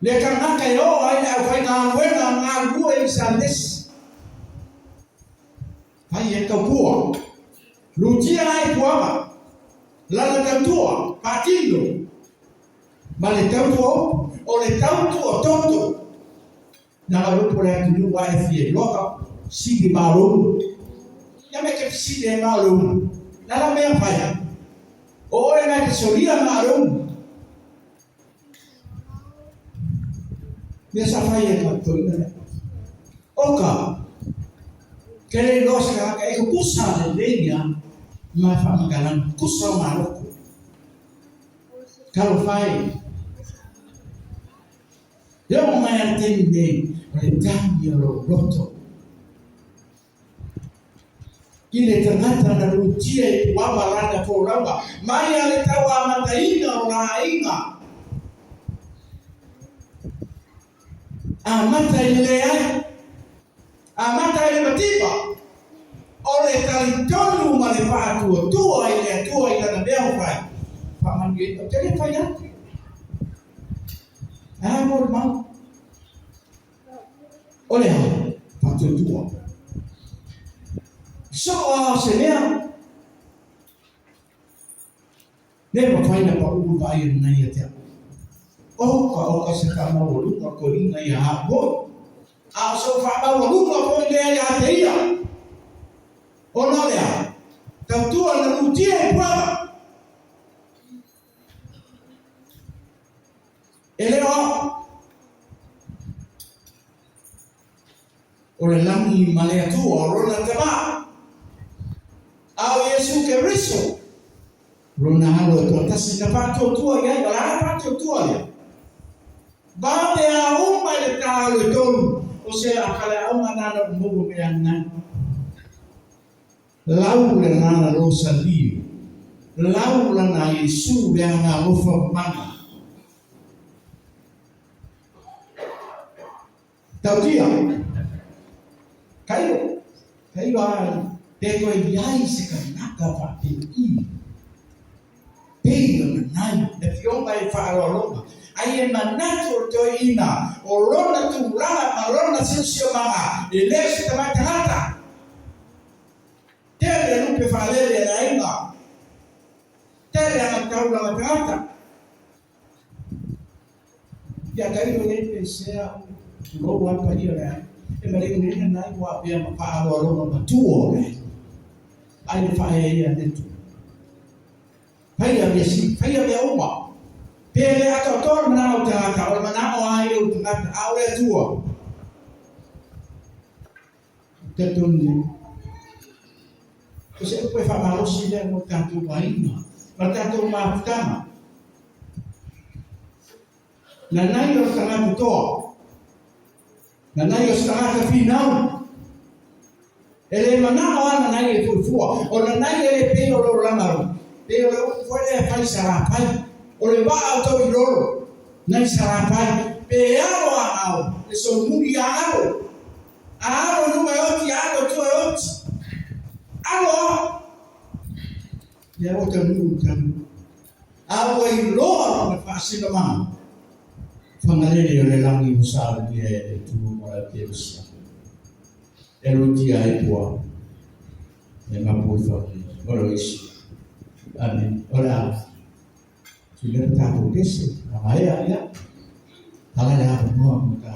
le kangaka yo ai au fai ngā wena ngā lua i sandes fai e kaupua lutia ai puama lana tautua patino ma le tautua o le tautua toto na lupo le atu wa e fie loka sigi maru ya me ke sigi maru na la mea fai o e na ke solia maru Nessa fai ma toina oka kele loska e kusa le leña ma fa magalan kusa maroko kalo fai yo ma ya tende le tangi lo roto ile tangata na rutie wa balanda po ramba mai ale tawa mataina ona ainga amata ile amata ile matiba ole talitonu male patu tua ile na beo fai paman gitu jadi fai amor mau ole patu tua so senea never find a paul vai na ia oka se kama woluka ko inga ya habo a so fa ba woluka ko ile ya teia ona ya tautua na lutie kwa eleo ore lami malea tua rona tama au Yesu Kristo rona halo to tasika pato tua ya bala pato tua ya baada ya umma ile talo tolu ose akala umma nana mungu meana laula nana rosalio laula na Yesu yana rofa mana tautia kayo tego yai sekanaka fa i pega nai de fiomba e fa roma ai manato toina orona tu rana marona sio mama ile sitama tata tere lupe falele na inga tere anataula matata ya kairo ile sea roho hapa hiyo na emale ngine na kwa pia mapa roma matuo ai fa ya netu haya besi haya ya umma pele atotor mana utaka wala mana ai utaka awe tua tetunni kose ko fa marosi le mo tanto baina tanto mafutama na nayo sana kutoa na nayo sana final ele mana wana nayo kufua ona nayo ele pelo lo lamaru pelo fue fai sarapai ole ba auto iloro na sarapai pe aro ao eso muri aro numa yoti aro tu yoti aro ya wote mungu tamu aro iloro na fasina mama fangalele yole langi usala dia tu mora teusa elotia ipua e mapufa ora isi amen ora sudah tahu desi, namanya ya, kalau ada apa mau kita